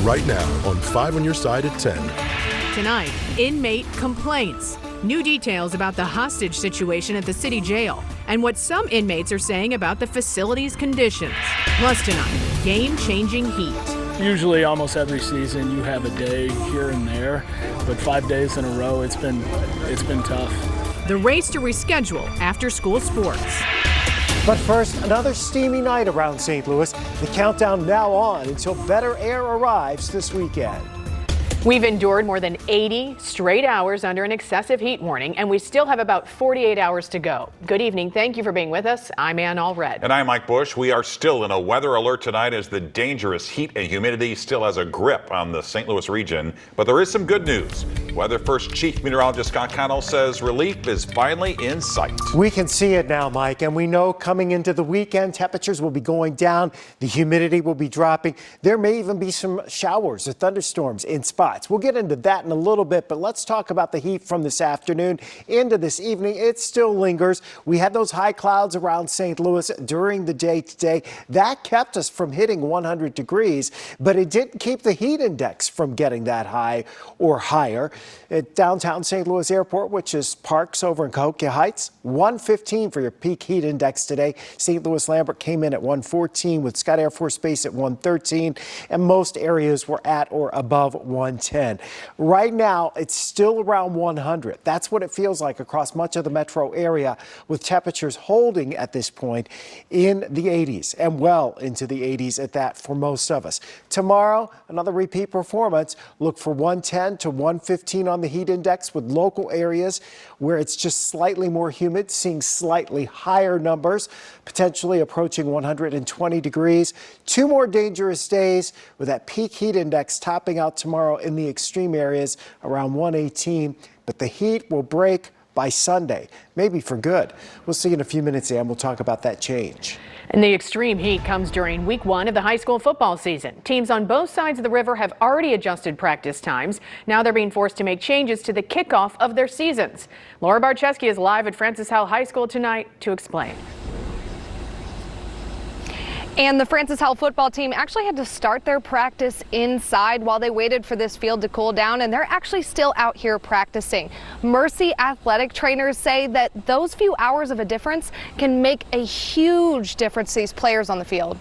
right now on 5 on your side at 10. Tonight, inmate complaints. New details about the hostage situation at the city jail and what some inmates are saying about the facility's conditions. Plus tonight, game-changing heat. Usually almost every season you have a day here and there, but 5 days in a row, it's been tough. The race to reschedule after-school sports. But first, another steamy night around St. Louis. The countdown now on until better air arrives this weekend. We've endured more than 80 straight hours under an excessive heat warning, and we still have about 48 hours to go. Good evening. Thank you for being with us. I'm Ann Allred. And I'm Mike Bush. We are still in a weather alert tonight as the dangerous heat and humidity still has a grip on the St. Louis region. But there is some good news. Weather First Chief Meteorologist Scott Connell says relief is finally in sight. We can see it now, Mike, and we know coming into the weekend, temperatures will be going down. The humidity will be dropping. There may even be some showers or thunderstorms in spots. We'll get into that in a little bit, but let's talk about the heat from this afternoon into this evening. It still lingers. We had those high clouds around St. Louis during the day today. That kept us from hitting 100 degrees, but it didn't keep the heat index from getting that high or higher. At downtown St. Louis Airport, which is Parks over in Cahokia Heights, 115 for your peak heat index today. St. Louis Lambert came in at 114 with Scott Air Force Base at 113, and most areas were at or above 110. Right now, it's still around 100. That's what it feels like across much of the metro area, with temperatures holding at this point in the 80s and well into the 80s at that for most of us. Tomorrow, another repeat performance. Look for 110 to 115 on the heat index, with local areas where it's just slightly more humid, seeing slightly higher numbers, potentially approaching 120 degrees. 2 more dangerous days with that peak heat index topping out tomorrow in the extreme areas around 118, but the heat will break by Sunday, maybe for good. We'll see in a few minutes, and we'll talk about that change. And the extreme heat comes during week 1 of the high school football season. Teams on both sides of the river have already adjusted practice times. Now they're being forced to make changes to the kickoff of their seasons. Laura Barczewski is live at Francis Howell High School tonight to explain. And the Francis Howell football team actually had to start their practice inside while they waited for this field to cool down, and they're actually still out here practicing. Mercy athletic trainers say that those few hours of a difference can make a huge difference to these players on the field.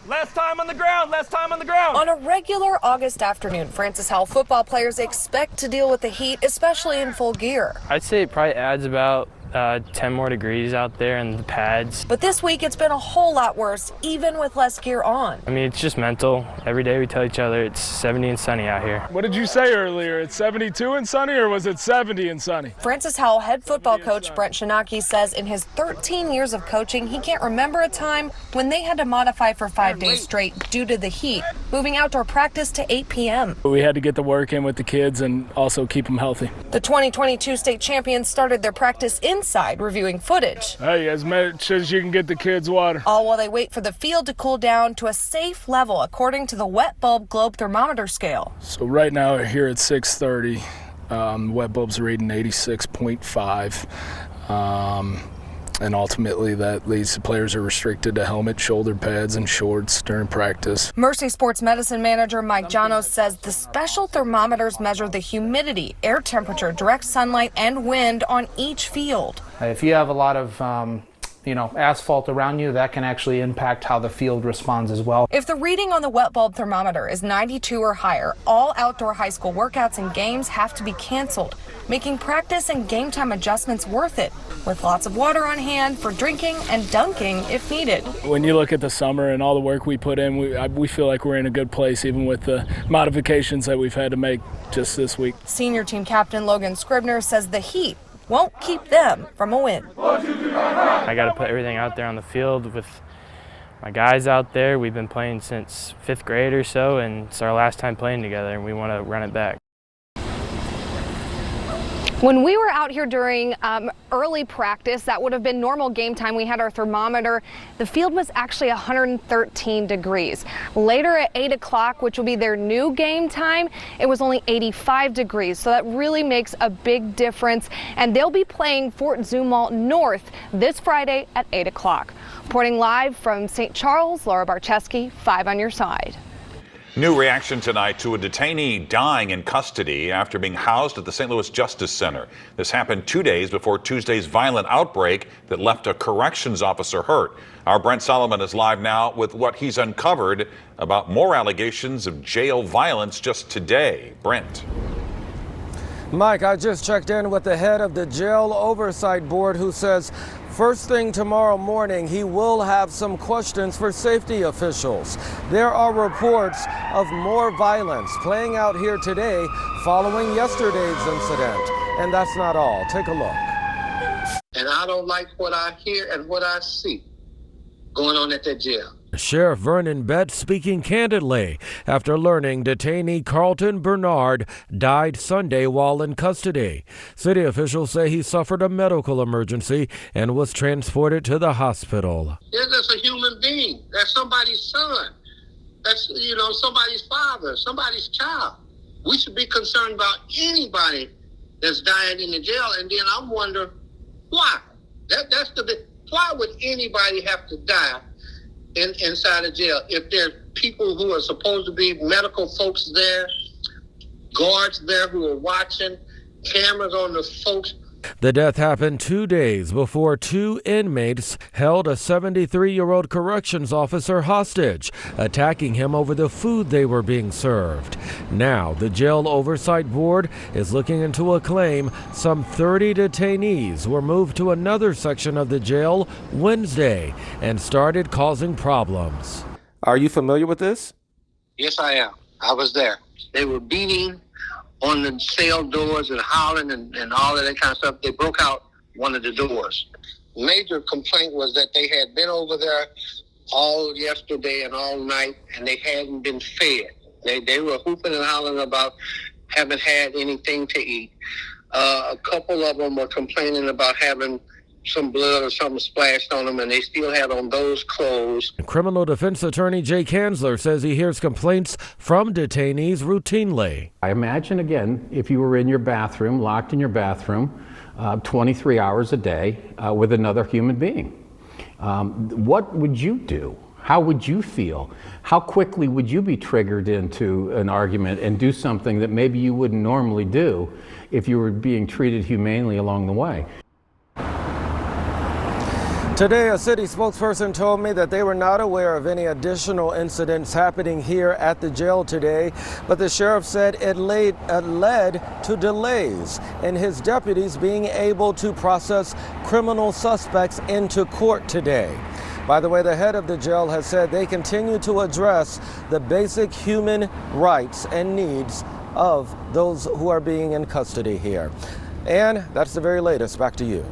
Less time on the ground, less time on the ground. On a regular August afternoon, Francis Howell football players expect to deal with the heat, especially in full gear. I'd say it probably adds about 10 more degrees out there in the pads. But this week it's been a whole lot worse, even with less gear on. I mean, it's just mental. Every day we tell each other it's 70 and sunny out here. What did you say earlier? It's 72 and sunny, or was it 70 and sunny? Francis Howell head football coach Brent Shinaki says in his 13 years of coaching, he can't remember a time when they had to modify for 5 days straight due to the heat, moving outdoor practice to 8 p.m. We had to get the work in with the kids and also keep them healthy. The 2022 state champions started their practice inside, reviewing footage. Hey, as much as you can get the kids water. All while they wait for the field to cool down to a safe level according to the wet bulb globe thermometer scale. So right now here at 6:30, wet bulb's reading 86.5. And ultimately that leads to players are restricted to helmet, shoulder pads, and shorts during practice. Mercy Sports Medicine Manager Mike Janos says the special thermometers measure the humidity, air temperature, direct sunlight, and wind on each field. If you have a lot of asphalt around you, that can actually impact how the field responds as well. If the reading on the wet bulb thermometer is 92 or higher, all outdoor high school workouts and games have to be canceled, making practice and game time adjustments worth it, with lots of water on hand for drinking and dunking if needed. When you look at the summer and all the work we put in, we feel like we're in a good place, even with the modifications that we've had to make just this week. Senior team captain Logan Scribner says the heat won't keep them from a win. I got to put everything out there on the field with my guys out there. We've been playing since 5th grade or so, and it's our last time playing together, and we want to run it back. When we were out here during early practice, that would have been normal game time. We had our thermometer. The field was actually 113 degrees. Later at 8 o'clock, which will be their new game time, it was only 85 degrees. So that really makes a big difference. And they'll be playing Fort Zumwalt North this Friday at 8 o'clock. Reporting live from St. Charles, Laura Barczewski, 5 on your side. New reaction tonight to a detainee dying in custody after being housed at the St. Louis Justice Center. This happened 2 days before Tuesday's violent outbreak that left a corrections officer hurt. Our Brent Solomon is live now with what he's uncovered about more allegations of jail violence just today. Brent. Mike, I just checked in with the head of the Jail Oversight Board, who says first thing tomorrow morning he will have some questions for safety officials. There are reports of more violence playing out here today following yesterday's incident. And that's not all. Take a look. And I don't like what I hear and what I see going on at that jail. Sheriff Vernon Betts speaking candidly after learning detainee Carlton Bernard died Sunday while in custody. City officials say he suffered a medical emergency and was transported to the hospital. They're just a human being. That's somebody's son. That's, somebody's father, somebody's child. We should be concerned about anybody that's dying in the jail. And then I'm wondering why. That's the bit. Why would anybody have to die inside a jail if there are people who are supposed to be medical folks there, guards there who are watching, cameras on the folks? The death happened 2 days before 2 inmates held a 73-year-old corrections officer hostage, attacking him over the food they were being served. Now, the Jail Oversight Board is looking into a claim some 30 detainees were moved to another section of the jail Wednesday and started causing problems. Are you familiar with this? Yes, I am. I was there. They were beating on the cell doors and howling and all of that kind of stuff. They broke out one of the doors. Major complaint was that they had been over there all yesterday and all night, and they hadn't been fed. They were hooping and howling about haven't had anything to eat. A couple of them were complaining about having some blood or something splashed on them, and they still had on those clothes. Criminal defense attorney Jake Hansler says he hears complaints from detainees routinely. I imagine, again, if you were in your bathroom, locked in your bathroom, 23 hours a day with another human being. What would you do? How would you feel? How quickly would you be triggered into an argument and do something that maybe you wouldn't normally do if you were being treated humanely along the way? Today, a city spokesperson told me that they were not aware of any additional incidents happening here at the jail today, but the sheriff said it led to delays in his deputies being able to process criminal suspects into court today. By the way, the head of the jail has said they continue to address the basic human rights and needs of those who are being in custody here. And that's the very latest. Back to you.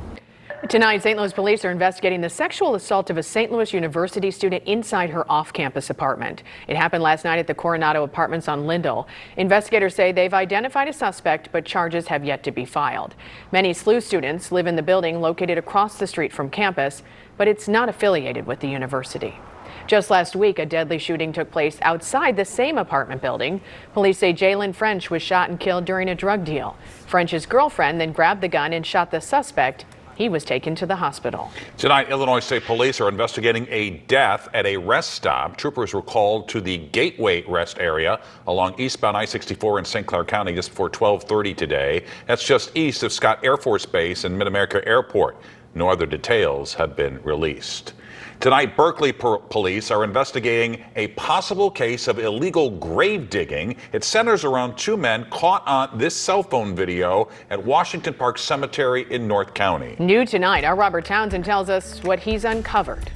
Tonight, St. Louis police are investigating the sexual assault of a St. Louis University student inside her off-campus apartment. It happened last night at the Coronado Apartments on Lindell. Investigators say they've identified a suspect, but charges have yet to be filed. Many SLU students live in the building located across the street from campus, but it's not affiliated with the university. Just last week, a deadly shooting took place outside the same apartment building. Police say Jalen French was shot and killed during a drug deal. French's girlfriend then grabbed the gun and shot the suspect. He was taken to the hospital. Tonight, Illinois State Police are investigating a death at a rest stop. Troopers were called to the Gateway rest area along eastbound I-64 in St. Clair County just before 12:30 today. That's just east of Scott Air Force Base and Mid-America Airport. No other details have been released. Tonight, Berkeley police are investigating a possible case of illegal grave digging. It centers around 2 men caught on this cell phone video at Washington Park Cemetery in North County. New tonight, our Robert Townsend tells us what he's uncovered.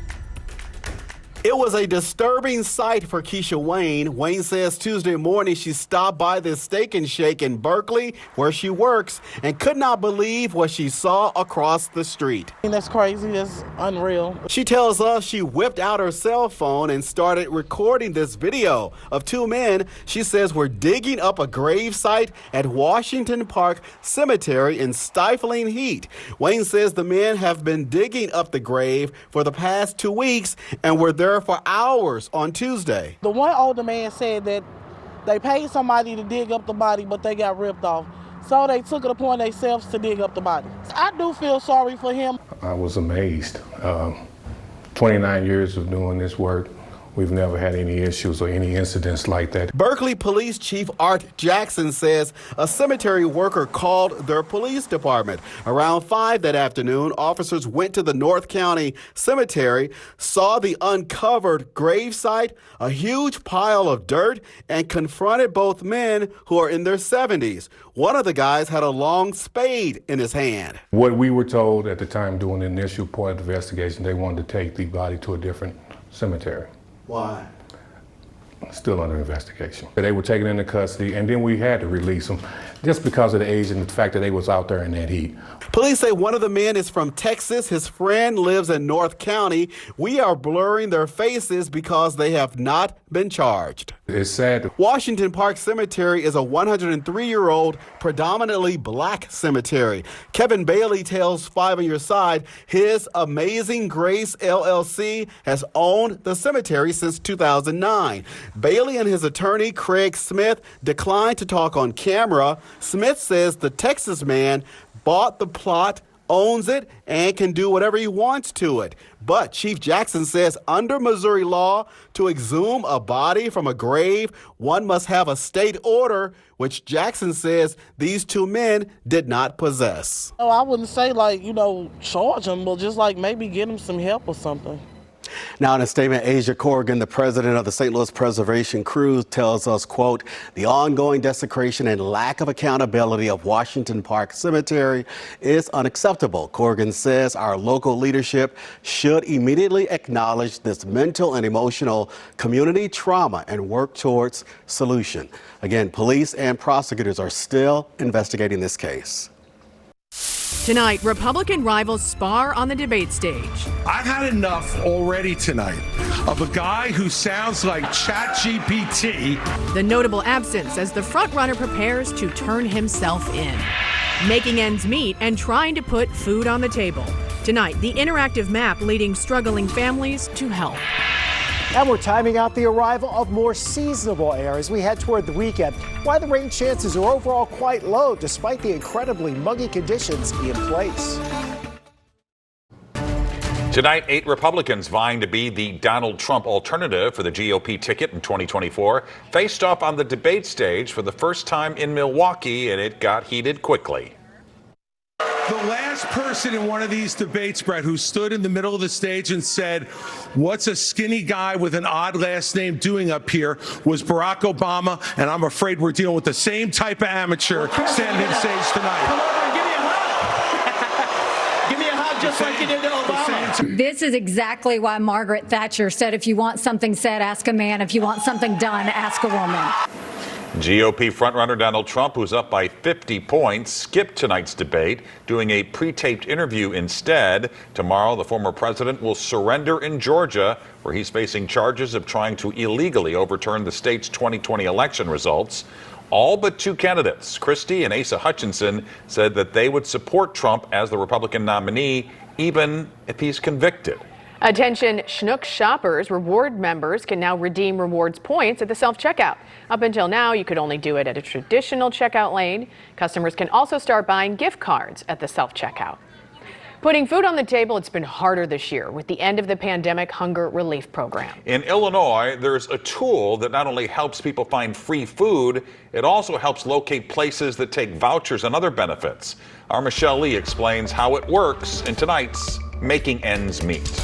It was a disturbing sight for Keisha Wayne. Wayne says Tuesday morning she stopped by this Steak and Shake in Berkeley, where she works, and could not believe what she saw across the street. That's crazy. That's unreal. She tells us she whipped out her cell phone and started recording this video of 2 men she says were digging up a grave site at Washington Park Cemetery in stifling heat. Wayne says the men have been digging up the grave for the past 2 weeks and were there for hours on Tuesday. The one older man said that they paid somebody to dig up the body, but they got ripped off. So they took it upon themselves to dig up the body. I do feel sorry for him. I was amazed. 29 years of doing this work, we've never had any issues or any incidents like that. Berkeley Police Chief Art Jackson says a cemetery worker called their police department. Around 5 that afternoon, officers went to the North County Cemetery, saw the uncovered gravesite, a huge pile of dirt, and confronted both men who are in their 70s. One of the guys had a long spade in his hand. What we were told at the time during the initial part of the investigation, they wanted to take the body to a different cemetery. Why? Still under investigation. They were taken into custody, and then we had to release them just because of the age and the fact that they was out there in that heat. Police say one of the men is from Texas. His friend lives in North County. We are blurring their faces because they have not been charged. It's sad. Washington Park Cemetery is a 103-year-old, predominantly black cemetery. Kevin Bailey tells 5 on Your Side his Amazing Grace LLC has owned the cemetery since 2009. Bailey and his attorney, Craig Smith, declined to talk on camera. Smith says the Texas man bought the plot, owns it, and can do whatever he wants to it. But Chief Jackson says under Missouri law, to exhume a body from a grave, one must have a state order, which Jackson says these 2 men did not possess. Oh, I wouldn't say charge them, but just maybe get them some help or something. Now, in a statement, Asia Corrigan, the president of the St. Louis Preservation Crew, tells us, quote, the ongoing desecration and lack of accountability of Washington Park Cemetery is unacceptable. Corrigan says our local leadership should immediately acknowledge this mental and emotional community trauma and work towards solution. Again, police and prosecutors are still investigating this case. Tonight, Republican rivals spar on the debate stage. I've had enough already tonight of a guy who sounds like ChatGPT. The notable absence as the frontrunner prepares to turn himself in. Making ends meet and trying to put food on the table. Tonight, the interactive map leading struggling families to help. And we're timing out the arrival of more seasonable air as we head toward the weekend. Why the rain chances are overall quite low despite the incredibly muggy conditions in place. Tonight, 8 Republicans vying to be the Donald Trump alternative for the GOP ticket in 2024 faced off on the debate stage for the first time in Milwaukee, and it got heated quickly. The last person in one of these debates, Brett, who stood in the middle of the stage and said, what's a skinny guy with an odd last name doing up here, was Barack Obama, and I'm afraid we're dealing with the same type of amateur standing on stage tonight. Come over and give me a hug. Give me a hug just like you did to Obama. This is exactly why Margaret Thatcher said, if you want something said, ask a man. If you want something done, ask a woman. GOP frontrunner Donald Trump, who's up by 50 points, skipped tonight's debate, doing a pre-taped interview instead. Tomorrow, the former president will surrender in Georgia, where he's facing charges of trying to illegally overturn the state's 2020 election results. All but 2 candidates, Christie and Asa Hutchinson, said that they would support Trump as the Republican nominee, even if he's convicted. Attention Schnucks shoppers, reward members can now redeem rewards points at the self-checkout. Up until now, you could only do it at a traditional checkout lane. Customers can also start buying gift cards at the self-checkout. Putting food on the table, it's been harder this year with the end of the pandemic hunger relief program. In Illinois, there's a tool that not only helps people find free food, it also helps locate places that take vouchers and other benefits. Our Michelle Lee explains how it works in tonight's Making Ends Meet.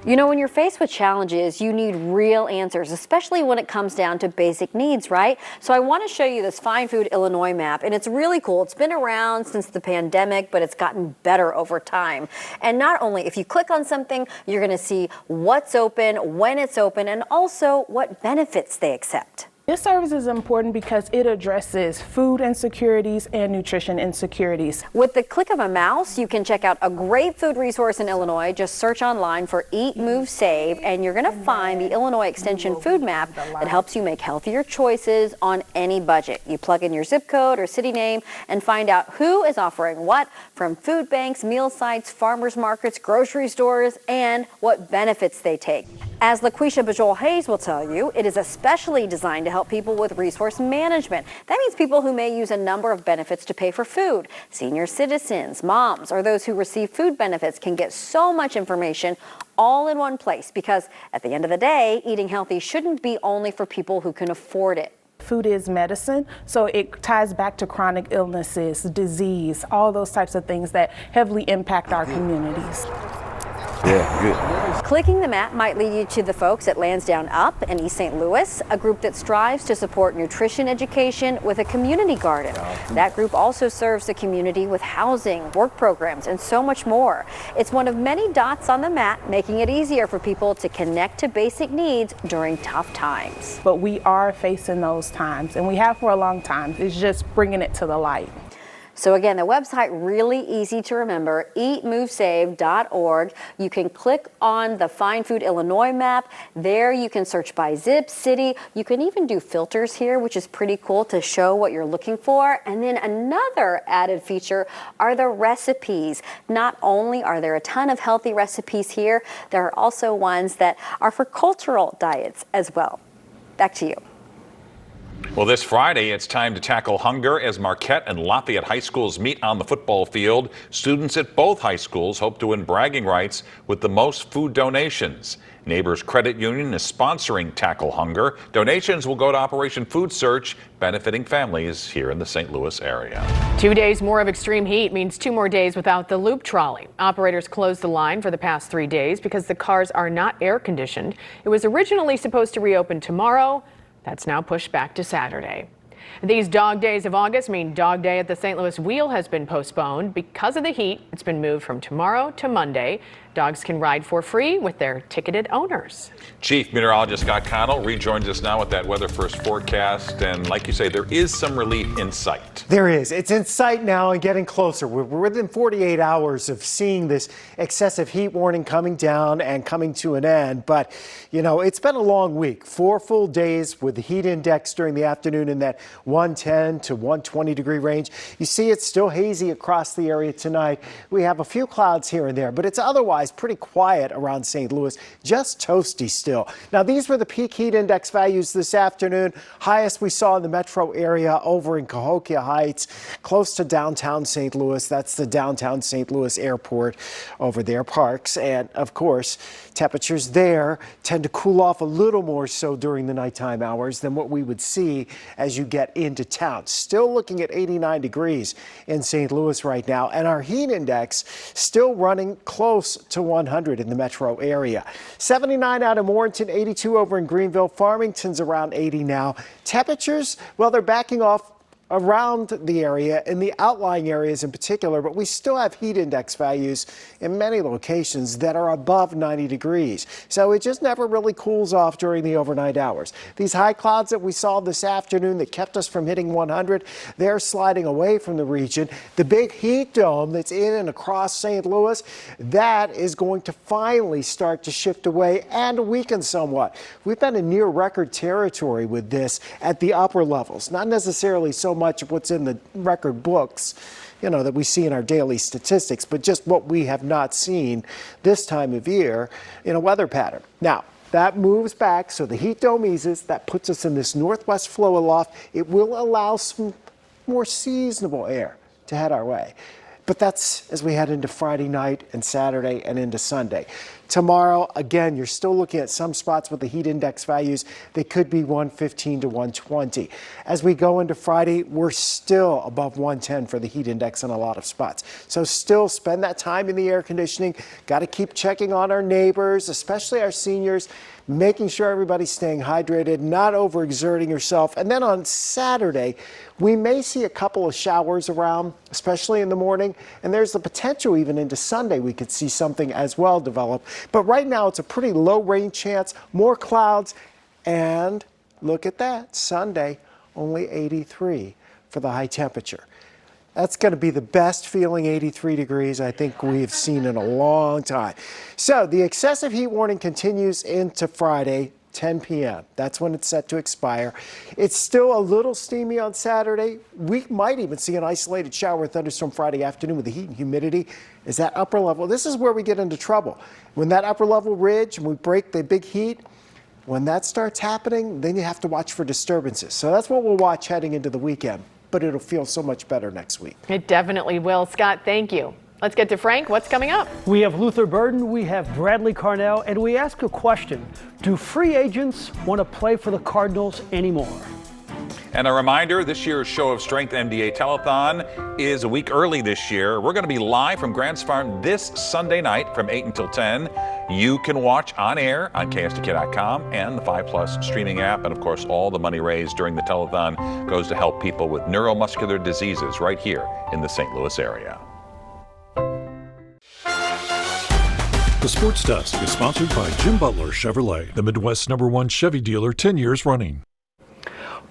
You know, when you're faced with challenges, you need real answers, especially when it comes down to basic needs, right? So I want to show you this Find Food Illinois map, and it's really cool. It's been around since the pandemic, but it's gotten better over time. And not only, if you click on something, you're going to see what's open, when it's open, and also what benefits they accept. This service is important because it addresses food insecurities and nutrition insecurities. With the click of a mouse, you can check out a great food resource in Illinois. Just search online for Eat, Move, Save, and you're going to find the Illinois Extension food map that helps you make healthier choices on any budget. You plug in your zip code or city name and find out who is offering what from food banks, meal sites, farmers markets, grocery stores, and what benefits they take. As LaQuisha Bajol-Hayes will tell you, it is especially designed to help people with resource management. That means people who may use a number of benefits to pay for food. Senior citizens, moms, or those who receive food benefits can get so much information all in one place, because at the end of the day, eating healthy shouldn't be only for people who can afford it. Food is medicine, so it ties back to chronic illnesses, disease, all those types of things that heavily impact our communities. Yeah, good. Clicking the map might lead you to the folks at Lansdowne Up in East St. Louis, a group that strives to support nutrition education with a community garden. That group also serves the community with housing, work programs, and so much more. It's one of many dots on the map, making it easier for people to connect to basic needs during tough times. But we are facing those times, and we have for a long time. It's just bringing it to the light. So again, the website really easy to remember, eatmovesave.org. You can click on the Find Food Illinois map. There you can search by zip, city. You can even do filters here, which is pretty cool to show what you're looking for. And then another added feature are the recipes. Not only are there a ton of healthy recipes here, there are also ones that are for cultural diets as well. Back to you. Well, this Friday, it's time to tackle hunger as Marquette and Lafayette high schools meet on the football field. Students at both high schools hope to win bragging rights with the most food donations. Neighbors Credit Union is sponsoring Tackle Hunger. Donations will go to Operation Food Search, benefiting families here in the St. Louis area. 2 days more of extreme heat means 2 more days without the loop trolley. Operators closed the line for the past 3 days because the cars are not air conditioned. It was originally supposed to reopen tomorrow. That's now pushed back to Saturday. These dog days of August mean Dog Day at the St. Louis Wheel has been postponed. Because of the heat, it's been moved from tomorrow to Monday. Dogs can ride for free with their ticketed owners. Chief Meteorologist Scott Connell rejoins us now with that weather first forecast. And like you say, there is some relief in sight. There is. It's in sight now and getting closer. We're within 48 hours of seeing this excessive heat warning coming down and coming to an end. But, you know, it's been a long week. 4 full days with the heat index during the afternoon in that 110 to 120 degree range. You see it's still hazy across the area tonight. We have a few clouds here and there, but it's otherwise pretty quiet around St. Louis, just toasty still. Now, these were the peak heat index values this afternoon. Highest we saw in the metro area over in Cahokia Heights, close to downtown St. Louis. That's the downtown St. Louis airport over there, parks. And of course, temperatures there tend to cool off a little more so during the nighttime hours than what we would see as you get into town. Still looking at 89 degrees in St. Louis right now, and our heat index still running close to 100 in the metro area. 79 out of Warrenton, 82 over in Greenville. Farmington's around 80 now. Temperatures, well, they're backing off around the area, in the outlying areas in particular, but we still have heat index values in many locations that are above 90 degrees. So it just never really cools off during the overnight hours. These high clouds that we saw this afternoon that kept us from hitting 100, they're sliding away from the region. The big heat dome that's in and across St. Louis, that is going to finally start to shift away and weaken somewhat. We've been in near record territory with this at the upper levels, not necessarily so much of what's in the record books, you know, that we see in our daily statistics, but just what we have not seen this time of year in a weather pattern. Now, that moves back, so the heat dome eases. That puts us in this northwest flow aloft. It will allow some more seasonable air to head our way. But that's as we head into Friday night and Saturday and into Sunday. Tomorrow, again, you're still looking at some spots with the heat index values. They could be 115 to 120. As we go into Friday, we're still above 110 for the heat index in a lot of spots. So still spend that time in the air conditioning. Got to keep checking on our neighbors, especially our seniors, making sure everybody's staying hydrated, not overexerting yourself. And then on Saturday, we may see a couple of showers around, especially in the morning. And there's the potential even into Sunday we could see something as well develop. But right now it's a pretty low rain chance, more clouds, and look at that, Sunday, only 83 for the high temperature. That's going to be the best feeling 83 degrees I think we've seen in a long time. So the excessive heat warning continues into Friday. 10 p.m. That's when it's set to expire. It's still a little steamy on Saturday. We might even see an isolated shower or thunderstorm Friday afternoon with the heat and humidity. Is that upper level? This is where we get into trouble. When that upper level ridge and we break the big heat, when that starts happening, then you have to watch for disturbances. So that's what we'll watch heading into the weekend, but it'll feel so much better next week. It definitely will. Scott, thank you. Let's get to Frank. What's coming up? We have Luther Burden, we have Bradley Carnell, and we ask a question. Do free agents want to play for the Cardinals anymore? And a reminder, this year's Show of Strength NBA Telethon is a week early this year. We're going to be live from Grants Farm this Sunday night from 8 until 10. You can watch on air on KSTK.com and the 5+ streaming app. And of course, all the money raised during the telethon goes to help people with neuromuscular diseases right here in the St. Louis area. The Sports Desk is sponsored by Jim Butler Chevrolet, the Midwest's #1 Chevy dealer 10 years running.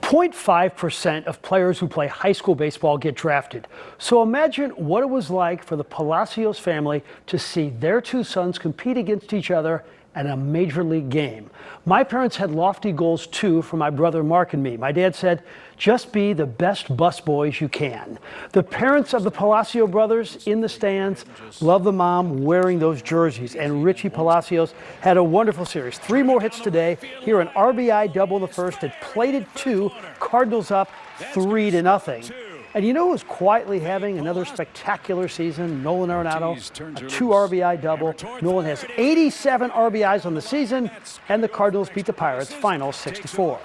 0.5% of players who play high school baseball get drafted. So imagine what it was like for the Palacios family to see their two sons compete against each other at a major league game. My parents had lofty goals too for my brother Mark and me. My dad said, just be the best busboys you can. The parents of the Palacio brothers in the stands love the mom wearing those jerseys. And Richie Palacios had a wonderful series. 3 more hits today. Here an RBI double in the first at plated 2, Cardinals up 3-0. And you know who's quietly having another spectacular season? Nolan Arenado, a 2 RBI double. Nolan has 87 RBIs on the season, and the Cardinals beat the Pirates final 6-4.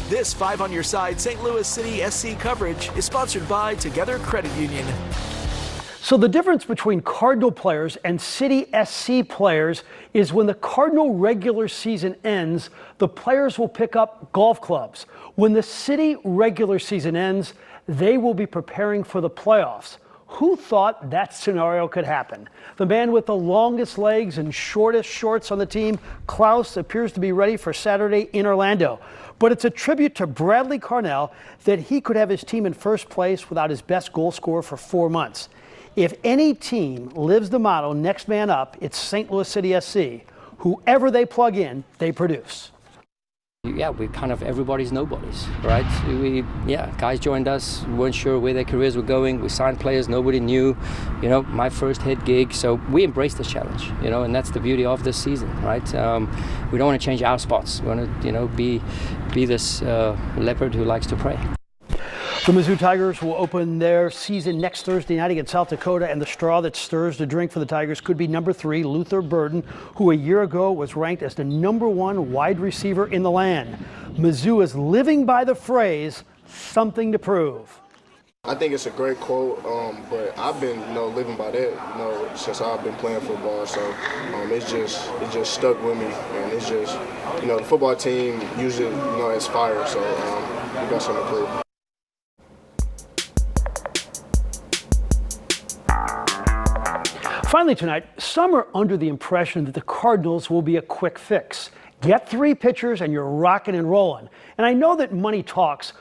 This 5 on Your Side St. Louis City SC coverage is sponsored by Together Credit Union. So the difference between Cardinal players and City SC players is when the Cardinal regular season ends, the players will pick up golf clubs. When the City regular season ends, they will be preparing for the playoffs. Who thought that scenario could happen? The man with the longest legs and shortest shorts on the team, Klaus, appears to be ready for Saturday in Orlando. But it's a tribute to Bradley Carnell that he could have his team in first place without his best goal scorer for 4 months. If any team lives the motto, next man up, it's St. Louis City SC. Whoever they plug in, they produce. Yeah, we kind of everybody's nobodies, right? Guys joined us, weren't sure where their careers were going. We signed players nobody knew, my first head gig. So we embraced this challenge, and that's the beauty of this season, right? We don't want to change our spots. We want to, be this leopard who likes to prey. The Mizzou Tigers will open their season next Thursday night against South Dakota, and the straw that stirs the drink for the Tigers could be number 3, Luther Burden, who a year ago was ranked as the #1 wide receiver in the land. Mizzou is living by the phrase, something to prove. I think it's a great quote, but I've been, living by that, since I've been playing football. So it just stuck with me, and it's just, the football team uses it, as fire. So we got something to prove. Finally tonight, some are under the impression that the Cardinals will be a quick fix. Get 3 pitchers and you're rocking and rolling. And I know that money talks,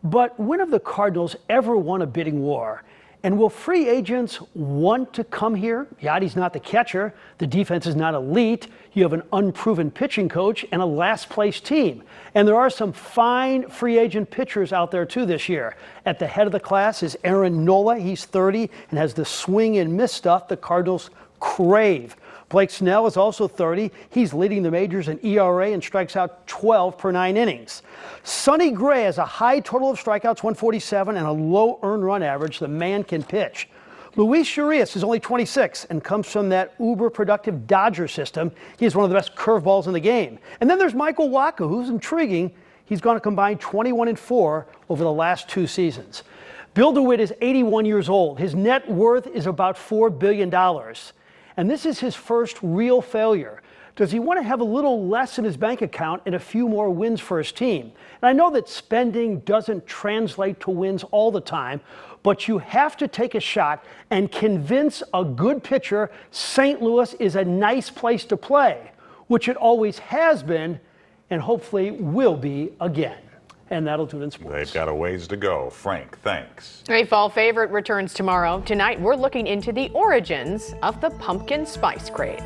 but when have the Cardinals ever won a bidding war? And will free agents want to come here? Yadi's not the catcher. The defense is not elite. You have an unproven pitching coach and a last-place team. And there are some fine free agent pitchers out there, too, this year. At the head of the class is Aaron Nola. He's 30 and has the swing and miss stuff the Cardinals crave. Blake Snell is also 30. He's leading the majors in ERA and strikes out 12 per 9 innings. Sonny Gray has a high total of strikeouts, 147, and a low earned run average. The man can pitch. Luis Urias is only 26 and comes from that uber-productive Dodger system. He has one of the best curveballs in the game. And then there's Michael Wacha, who's intriguing. He's gone to combine 21-4 over the last 2 seasons. Bill DeWitt is 81 years old. His net worth is about $4 billion. And this is his first real failure. Does he want to have a little less in his bank account and a few more wins for his team? And I know that spending doesn't translate to wins all the time, but you have to take a shot and convince a good pitcher St. Louis is a nice place to play, which it always has been and hopefully will be again. And that'll do it in sports. They've got a ways to go. Frank, thanks. A fall favorite returns tomorrow. Tonight, we're looking into the origins of the pumpkin spice craze.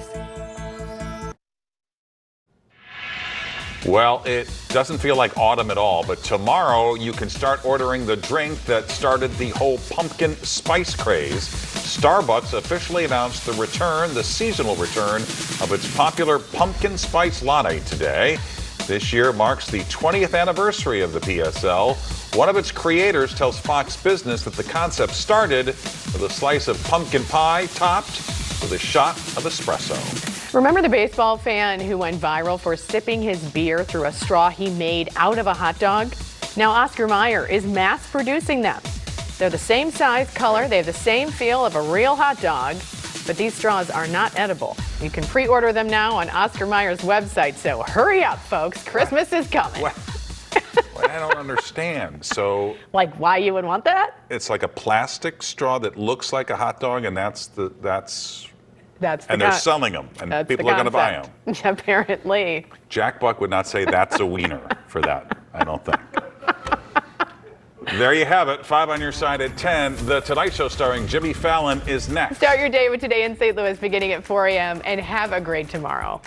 Well, it doesn't feel like autumn at all, but tomorrow you can start ordering the drink that started the whole pumpkin spice craze. Starbucks officially announced the seasonal return of its popular pumpkin spice latte today. This year marks the 20th anniversary of the PSL. One of its creators tells Fox Business that the concept started with a slice of pumpkin pie topped with a shot of espresso. Remember the baseball fan who went viral for sipping his beer through a straw he made out of a hot dog? Now Oscar Mayer is mass producing them. They're the same size, color, they have the same feel of a real hot dog, but these straws are not edible. You can pre-order them now on Oscar Mayer's website, so hurry up, folks. Christmas is coming. Well, I don't understand. So, like, why you would want that? it's like a plastic straw that looks like a hot dog, and that's and they're selling them, and people are going to buy them. Apparently. Jack Buck would not say that's a wiener for that, I don't think. There you have it. 5 on your side at 10. The Tonight Show starring Jimmy Fallon is next. Start your day with Today in St. Louis beginning at 4 a.m. and have a great tomorrow.